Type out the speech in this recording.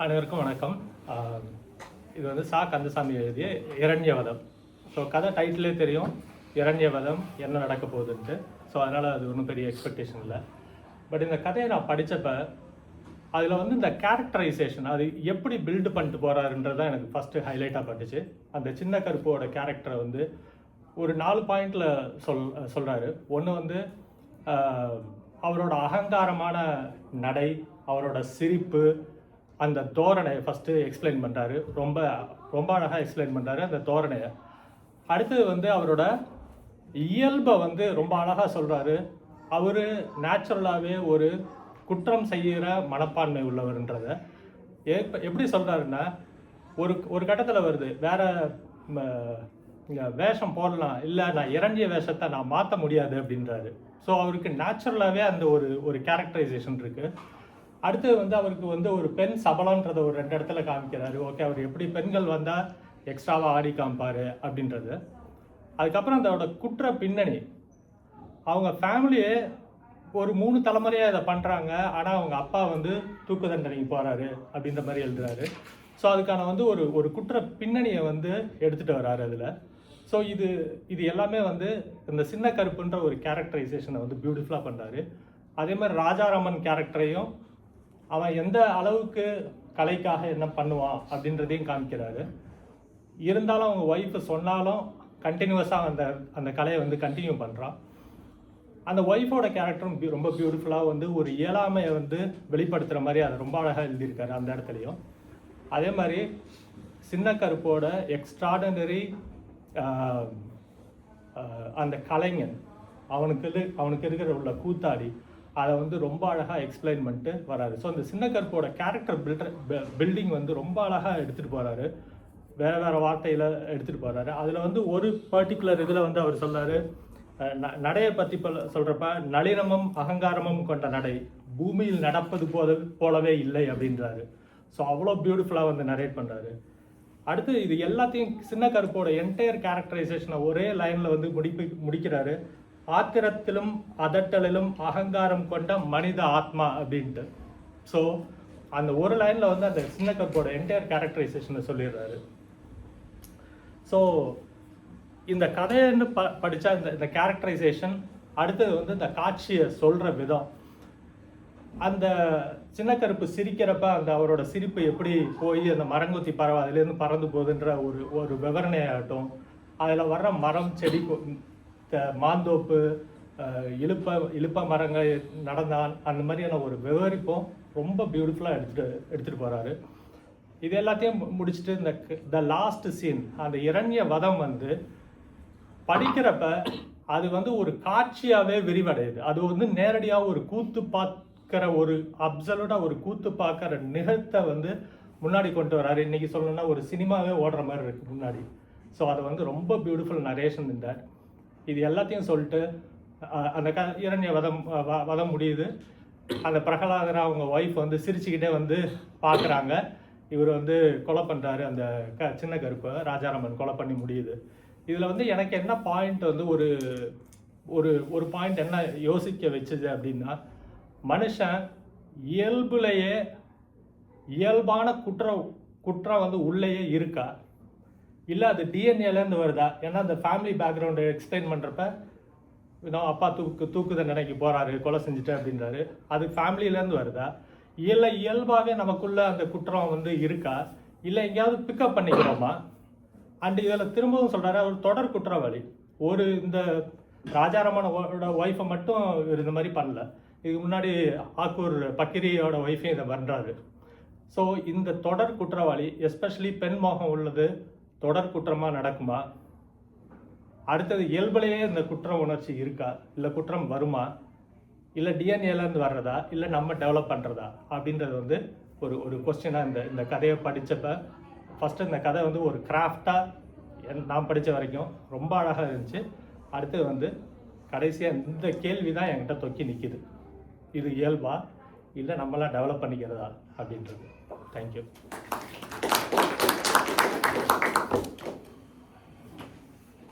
அனைவருக்கும் வணக்கம். இது வந்து சா கந்தசாமி எழுதிய இரண்யவதம். ஸோ கதை டைட்டிலே தெரியும், இரண்யவதம் என்ன நடக்க போகுதுன்ட்டு. ஸோ அதனால் அது ஒன்றும் பெரிய எக்ஸ்பெக்டேஷன் இல்லை. பட் இந்த கதையை நான் படித்தப்ப அதில் வந்து இந்த கேரக்டரைசேஷன் அது எப்படி பில்டு பண்ணிட்டு போகிறாருன்றது தான் எனக்கு ஃபஸ்ட்டு ஹைலைட்டாக பட்டுச்சு. அந்த சின்ன கருப்போட கேரக்டரை வந்து ஒரு 4 பாயிண்டில் சொல்கிறாரு. ஒன்று வந்து அவரோட அகங்காரமான நடை, அவரோட சிரிப்பு, அந்த தோரணையை ஃபஸ்ட்டு எக்ஸ்பிளைன் பண்ணுறாரு. ரொம்ப ரொம்ப அழகாக எக்ஸ்பிளைன் பண்ணுறாரு அந்த தோரணையை. அடுத்தது வந்து அவரோட இயல்பை வந்து ரொம்ப அழகாக சொல்கிறாரு. அவர் நேச்சுரலாகவே ஒரு குற்றம் செய்கிற மனப்பான்மை உள்ளவர்ன்றதை எப்படி சொல்கிறாருன்னா, ஒரு கட்டத்தில் வருது, வேறு வேஷம் போடலாம், இல்லை நான் இறங்கிய வேஷத்தை நான் மாற்ற முடியாது அப்படின்றாரு. ஸோ அவருக்கு நேச்சுரலாகவே அந்த ஒரு கேரக்டரைசேஷன் இருக்குது. அடுத்து வந்து அவருக்கு வந்து ஒரு பெண் சபலன்றதை ஒரு 2 இடத்துல காமிக்கிறாரு. ஓகே, அவர் எப்படி பெண்கள் வந்தால் எக்ஸ்ட்ராவாக ஆடி காமிப்பார் அப்படின்றது. அதுக்கப்புறம் அதோட குற்ற பின்னணி, அவங்க ஃபேமிலியே ஒரு 3 தலைமுறையாக இதை பண்ணுறாங்க, ஆனால் அவங்க அப்பா வந்து தூக்கு தண்டனைக்கு போகிறாரு அப்படின்ற மாதிரி எழுதுறாரு. ஸோ அதுக்கான வந்து ஒரு குற்ற பின்னணியை வந்து எடுத்துகிட்டு வர்றாரு அதில். ஸோ இது எல்லாமே வந்து இந்த சின்ன கருப்புன்ற ஒரு கேரக்டரைசேஷனை வந்து பியூட்டிஃபுல்லாக பண்ணுறாரு. அதே மாதிரி ராஜாராமன் கேரக்டரையும் அவன் எந்த அளவுக்கு கலைக்காக என்ன பண்ணுவான் அப்படின்றதையும் காமிக்கிறாரு. இருந்தாலும் அவங்க ஒய்ஃபு சொன்னாலும் கண்டினியூஸாக அந்த கலையை வந்து கண்டினியூ பண்ணுறான். அந்த ஒய்ஃபோட கேரக்டரும் ரொம்ப பியூட்டிஃபுல்லாக வந்து ஒரு இயலாமையை வந்து வெளிப்படுத்துகிற மாதிரி அதை ரொம்ப அழகாக எழுதியிருக்காரு அந்த இடத்துலையும். அதே மாதிரி சின்ன கருப்போட எக்ஸ்ட்ராடனரி அந்த கலைஞன், அவனுக்கு இருக்கிற உள்ள கூத்தாடி, அதை வந்து ரொம்ப அழகாக எக்ஸ்பிளைன் பண்ணிட்டு வராரு. ஸோ அந்த சின்ன கருப்போட கேரக்டர் பில்டிங் வந்து ரொம்ப அழகாக எடுத்துகிட்டு போகிறாரு. வேறு வார்த்தையில் எடுத்துகிட்டு போகிறாரு. அதில் வந்து ஒரு பர்டிகுலர் இதில் வந்து அவர் சொல்கிறாரு, நடையை பற்றி சொல்கிறப்ப, நளினமும் அகங்காரமும் கொண்ட நடை பூமியில் நடப்பது போலவே இல்லை அப்படின்றாரு. ஸோ அவ்வளோ பியூட்டிஃபுல்லாக வந்து நரேட் பண்ணுறாரு. அடுத்து இது எல்லாத்தையும் சின்ன கருப்போட என்டையர் கேரக்டரைசேஷனை ஒரே லைனில் வந்து முடிக்கிறாரு. ஆத்திரத்திலும் அதட்டலிலும் அகங்காரம் கொண்ட மனித ஆத்மா அப்படின்ட்டு. ஸோ அந்த ஒரு லைனில் வந்து அந்த சின்ன கருப்போட என்டையர் கேரக்டரைசேஷனை சொல்லிடுறாரு. ஸோ இந்த கதைன்னு படித்தா இந்த கேரக்டரைசேஷன், அடுத்தது வந்து இந்த காட்சியை சொல்கிற விதம், அந்த சின்ன கருப்பு சிரிக்கிறப்ப அந்த அவரோட சிரிப்பு எப்படி போய் அந்த மரங்கொத்தி பறவை அதுலேருந்து பறந்து போகுதுன்ற ஒரு விவரணையாகட்டும், அதில் வர்ற மரம், செடி, மாந்தோப்பு, இழுப்ப மரங்கள் நடந்தான், அந்த மாதிரியான ஒரு விவரிப்பும் ரொம்ப பியூட்டிஃபுல்லாக எடுத்துகிட்டு போகிறாரு. இது எல்லாத்தையும் முடிச்சுட்டு இந்த லாஸ்ட் சீன், அந்த இரண்யவதம் வந்து படிக்கிறப்ப அது வந்து ஒரு காட்சியாகவே விரிவடையுது. அது வந்து நேரடியாக ஒரு கூத்து பார்க்குற ஒரு அப்சல்யூட்டாக ஒரு கூத்து பார்க்குற நிகழ்த்தை வந்து முன்னாடி கொண்டு வராரு. இன்றைக்கி சொல்லணும்னா ஒரு சினிமாவே ஓடுற மாதிரி இருக்குது முன்னாடி. ஸோ அது வந்து ரொம்ப பியூட்டிஃபுல் நரேஷன் இந்த இது எல்லாத்தையும் சொல்லிட்டு அந்த இரண்யவதம் முடியுது. அந்த பிரகலாதரை அவங்க ஒய்ஃப் வந்து சிரிச்சுக்கிட்டே வந்து பார்க்குறாங்க. இவர் வந்து கொலை பண்ணுறாரு, அந்த சின்ன கருப்பை ராஜாராமன் கொலை பண்ணி முடியுது. இதில் வந்து எனக்கு என்ன பாயிண்ட் வந்து ஒரு பாயிண்ட் என்ன யோசிக்க வச்சுது அப்படின்னா, மனுஷன் இயல்பான குற்றம் வந்து உள்ளேயே இருக்கா, இல்லை அது டிஎன்ஏலேருந்து வருதா? ஏன்னா அந்த ஃபேமிலி பேக்ரவுண்டை எக்ஸ்பிளைன் பண்ணுறப்ப, அப்பா தூக்கு தண்டனைக்கு போகிறாரு, கொலை செஞ்சுட்டு அப்படின்றாரு, அது ஃபேமிலியிலேருந்து வருதா, இல்லை இயல்பாகவே நமக்குள்ளே அந்த குற்றம் வந்து இருக்கா, இல்லை எங்கேயாவது பிக்கப் பண்ணிக்கிறோமா? அண்ட் இதில் திரும்பவும் சொல்கிறாரு, அவர் தொடர் குற்றவாளி. இந்த ராஜாராமனோட ஒய்ஃபை மட்டும் இந்த மாதிரி பண்ணல, இதுக்கு முன்னாடி ஆக்கூர் பக்கிரியோட ஒய்ஃபையும் இதை பண்ணுறாரு. ஸோ இந்த தொடர் குற்றவாளி, எஸ்பெஷலி பெண் மோகம் உள்ளது தொடர் குற்றமாக நடக்குமா? அடுத்தது இயல்பிலேயே இந்த குற்ற உணர்ச்சி இருக்கா, இல்லை குற்றம் வருமா, இல்லை டிஎன்ஏலேருந்து வர்றதா, இல்லை நம்ம டெவலப் பண்ணுறதா அப்படின்றது வந்து ஒரு கொஸ்டினாக இந்த கதையை படித்தப்ப, ஃபஸ்ட்டு இந்த கதை வந்து ஒரு கிராஃப்டாக நான் படித்த வரைக்கும் ரொம்ப அழகாக இருந்துச்சு. அடுத்தது வந்து கடைசியாக இந்த கேள்வி தான் என்கிட்ட தொக்கி நிற்கிது, இது இயல்பா இல்லை நம்மளாம் டெவலப் பண்ணிக்கிறதா அப்படின்றது. தேங்க்யூ.